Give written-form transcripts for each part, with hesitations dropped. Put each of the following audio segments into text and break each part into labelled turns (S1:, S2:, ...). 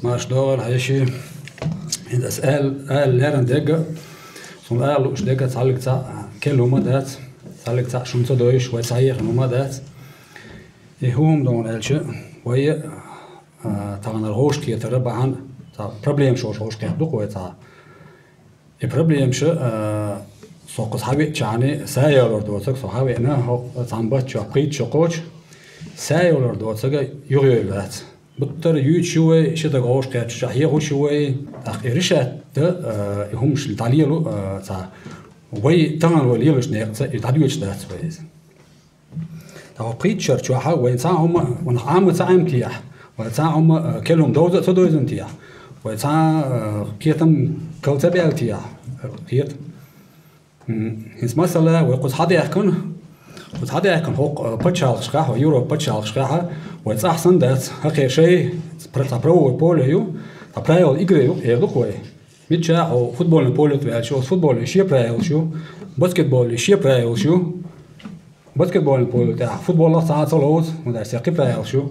S1: ماش دول هيشي عند أسأل ليرن دقة ثم قالوا إيش دقة تعلق تاع كل هما دات تعلق تاع شو نصدقش ويصيح هما دات يهم دون ألشة وهي تاعنا الهوش كي تربع عن تاع problem شو هوش كي دقوة تاع البروبلم شو سوق صحابي يعني ساير دوتك صحابي أنا هو تعبت شو قيد شو قوش ساير دوتك يغيرات بتر يوتشوي شو تقولش كات شو هي هو شوي أخيرشة ده همش التعليل تاع وي تغنى وليلش نيقص يتعليلش ده سويز تاع قيد شو حا وين ساهم ونعم ساهم كيح وساهم كلهم دوزة تدوزن تيح وسا كيتم كوتبي تيح كيت هنس مثلا ويقص حدا يحكن قص حدا يحكن هو بتشال شقاح ويورو بتشال شقاح ويس أحسن ده هكذا شيء برو بوليو بريال إجريو يدقوي ميتشا أو فوتبول بوليو تبعال شو فوتبول يشيا بريال شو باسكتبول يشيا بريال شو باسكتبول بوليو تاع فوتبول لا ساعات صلوت وده ساقي بريال شو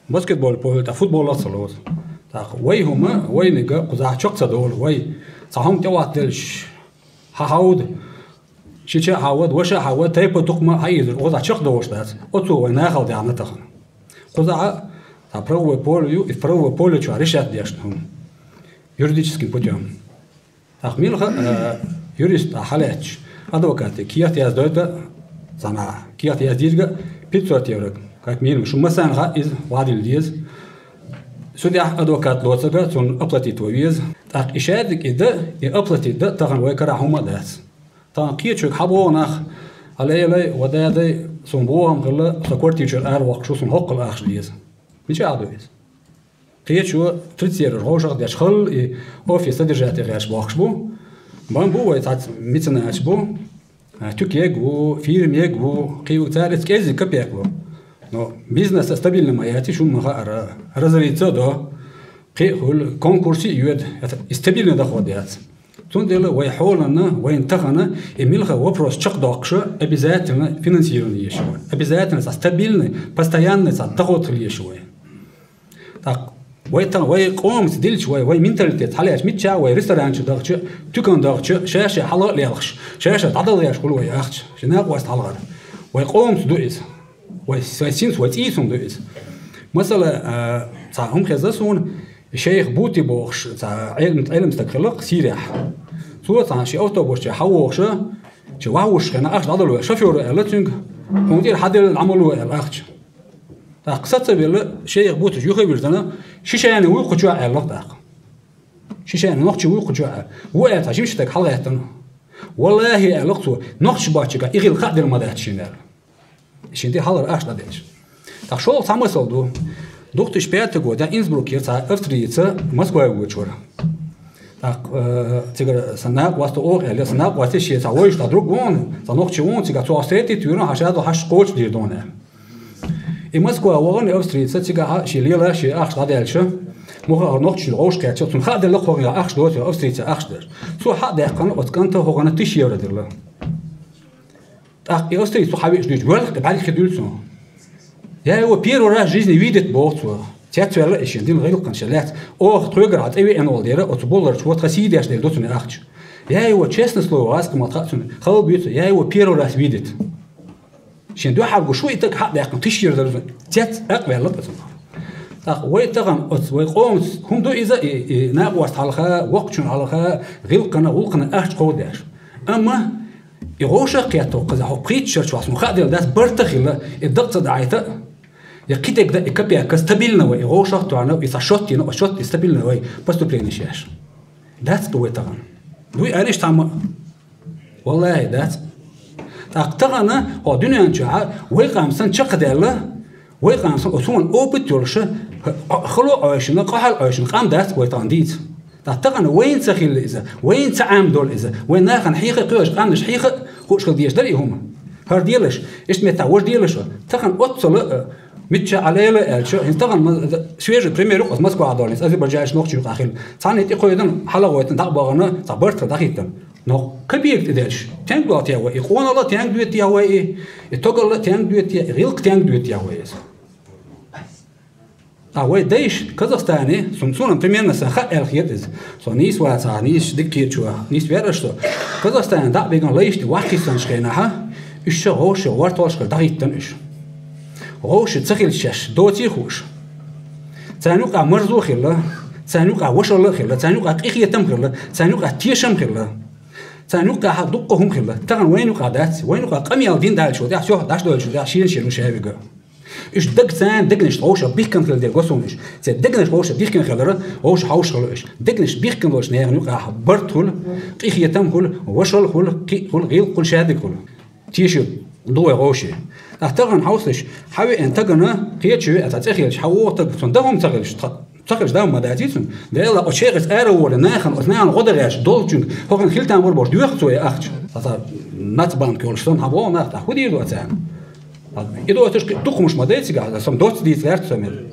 S1: باسكتبول بوليو تاع فوتبول لا صلوت تاع وي هما وي نجا قزح شقصة دول وي صاهم تواتلش هاود شيء هاود وش هاود تيبو تقمة هيد قزح شق دوش ده أتو وناخذ يعني تخن قزح برو بوليو برو بوليو شو رشاد ديشتهم юридическим путем. Ахмилха юрист ахалеч адвокат кият яздойта зана кият яздирга 500 евро как минимум шо масанга из вадил диз судья адвокат лоцага сон оплатит виз так ишадик ида и оплатит да таган векара хума дас та киечок хабонах علي ودادي сон боам гыла соквартичер ар вак шо сон хоккыл ахш диз мич адвиз قيتشو تريتير روجر داش خل أوفيس تدرجات غاش باخشبو بامبو ويتعت ميتنا أشبو تكيجو فيلم يجو قيو ثالث كذي كبيكو نو بيزنس استابيل ما ياتي شو مغار رزريتو دو قيل كونكورسي يود استابيل ده خديات تندل ويحولنا وينتخنا إميلها وبروس شق داقشة أبيزاتنا فينانسيروني يشوي أبيزاتنا استابيلنا постоянно تاخد لي شوي так ويتن ويقوم تدل شوي وي منتاليتي حاليش ميتشا وي ريستوران شو داغش تكون داغش شاشه حلا ليخش شاشه تعضل ياش كل وي اخش شناق واست حلغر ويقوم تدويس وي سايسين ويتيسون دويس مثلا صاهم كزاسون الشيخ بوتي بوخش تاع علم مستقلق سيريح صوره تاع شي اوتوبوس حوخش شو واوش انا اخش عضل شوفير لاتنج ومدير حد العمل الاخش قصة بيلا شيء بوت جوخي بيرتنا شيء يعني ويقجوا على اللقطة شيء يعني نقش ويقجوا وقت عشان شتك حلقة والله اللقطة نقش باتشكا يغير قدر ما ده تشينال شيء حلقة أشد ديش تخشوا سامي صلدو دكتور شبيت تقول ده إنسبروك يرتع أفتريتة مسكوا ويشورا تيجر سناق واستو أوه اللي سناق واستشي تعويش تدرك وون تنقش وون تيجر تواسيتي تيرون عشان ده حش قوش ديردونه إمسكوا وغني أوستري تسيجا شيء ليلا شيء أخش قدالشة مخه نقش العوش كاتشة ثم خد اللي خوغي أخش دوت أوستري تأخشدر سو حد يقن وتكنت هو غنى تشي ورد الله أخ أوستري سو حبيش ديش بقولك بعد خدولسو يا هو بيرو راه جيزني ويدت بوتو تياتو لا إيش يندين غير قنشلات أو تقرأ على أي أنوال ديره أتبولر شو تخسيد ياش دير دوتني أخش يا هو تشيسن سلو أسك ما تخسون خلوا بيوتو يا هو بيرو راه ويدت شين دو حاجة شوي تك حد يقن تشير ذا تيات أقوى لطفة تأخ ويتغن ويقوم هم دو إذا ناقوس علىها وقتشون علىها غلقنا أحد قوداش أما يغوشة قيادة قذا هو بريتشر شو اسمه خادل داس برتخيل الضغط دعيته يقيتك ده إكبيا كستابيلنا ويغوشة تعنا إذا شوت ينو شوت يستابيلنا وي بس تبلينيش داس دو ويتغن دو أريش تعمل والله داس أقترنا هو دنيا نجاع ويقامسن شقدله ويقامسن أصلا أوبتولشه خلو عايشنا قحل عايشنا قام داس ويتانديت أقترنا وين سخيل إذا وين تعام دول إذا وين ناخن حقيقة قوش قامش حقيقة خوش خديش دري هم هرديلش إيش متعوج ديلش تخن أتصل متش عليه الشو هنتغن شوية بريميرو قص مسكوا عدالين أزي برجعش نقش يقع خيل ثاني تقولين حلاوة تقبعنا تعبرت دقيقة نو كبير تدرش تانك دوت يا وي إخوان الله تانك دوت يا وي التوجل الله تانك دوت يا غيلك تانك دوت يا وي وای دیش کازاخستانی سونم примерно سخا الخیت so نیست واسه نیست دکتر نیست ورشتو کازاخستان دا بیگان لیشت وقتی سنشکنه ها ایش روش ورتالش کرد دایتنش روش تخیلش دوتی خوش تانوق مرزو خلا تانوق وشلا خلا تانوق قیقیتم خلا تانوق تیشم خلا تانوق دقهم خلا تان وينو قادات وينو قامي الدين دال شو ده شو داش دال شو ده شيل شابيغا إيش دق تان دقنش روش بيكن خلا دير قصونش تي دقنش روش بيكن خلا روش حوش خلاش دقنش بيكن روش نير نوق برتول قيقيتم خل وشل خل غيل كل شادي خل تيشو دو روشي أحترن حوسش حاول أن تجنا قيتشو أتتخيل حووتك صندوقهم تخرج داوم مداتيسون ده لا أشيغس أرو ولا ناخن أثناء الغدرياش دولتشون هو خلتان وربوش دوختوي أختش هذا ناتبان كولشتون هبوا ما تأخذي دو أتان إذا أتش تخمش مداتي قاعد سام دوت دي ثلاث سمير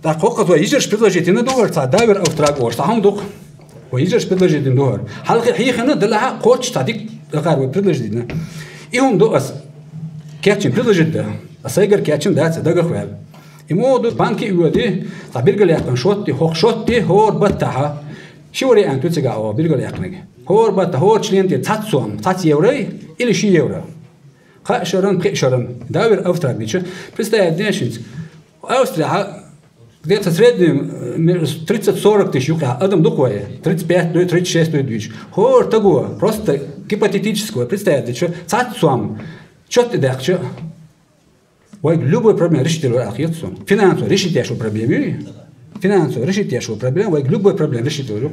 S1: تأخذ تو يجرش بدلجتين دور تعداور أو تراك ورش تهم دوق ويجرش بدلجتين دور حلقة هي خنا دلها قوتش تعديك قارو بدلجتين إيهم دو أس كاتشين بدلجتة أسيجر كاتشين دات دقة خوال إمودو بانكي يودي تبيرجل يقن شوتي هوك شوتي هور بتها شوري أنتو تجاوا بيرجل يقنك هور بت هور شلينتي تاتسوم تات يوري إلى شيء يورا خاشرن قشرن داور أفترق ديش بس ديشنز أوستريا ده تسرد 30-40 тысяч адам докое 35-36 тысяч хор того просто гипотетическое представьте что цацом что ты дахчо ой любой проблем решить его ахьется финансово решить я что проблемы финансово решить я что проблема ой любой проблем решить его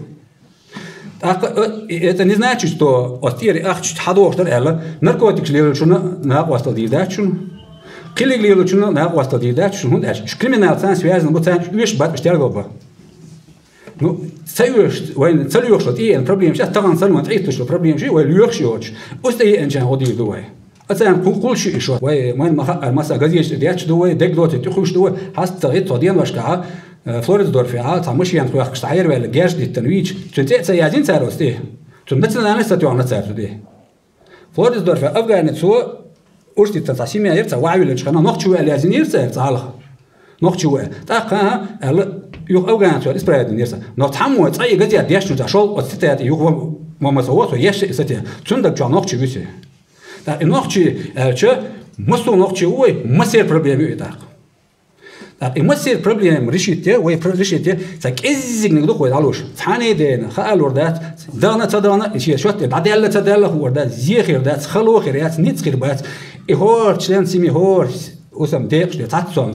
S1: это не значит что остери ахч хадох что это наркотик лежит что на остал дидачун Килли лучше на вас тогда идет, что он это криминал цен связан, вот цен вещь бат штяргоба. Ну, целюш, войн целюш, что и проблем сейчас таван сальман триста, что проблем же, вой люш ёч. Усты энджан ходи дуай. А цен кулши еще, вой ман маса газеш, дяч дуай, дек доте, тюхуш дуай, хаст царит тодиан вашка, Флоридсдорфе, а тамыш ян хуях штайер вел геш дитнвич, чунте цаязин царости. Чун национальный статьон на царсуди. Флоридсдорфе Афганецо أرسل تسعيمية يرتع وعيلش خنا نخشوا اليازين يرتع تعالى نخشوا تاقها يخ أوجان شو إسرائيل يرتع نتحموا أي جزية ديش نتشال أستيات يخ ما مسوات ويش أستيات تندق جا نخشوا بيسه تا نخشوا شو مسوا نخشوا هو مسير problem يتاق تا مسير problem رشيته ويرشيته تك إزيك نقدر خوي علوش ثاني دين خال وردات دانا تدانا إشي شو تدعى تدعى هو وردات زيخير دات خلو خيرات نيت خير بات إهور تشلن سيمي هور وسام ديش تاتسون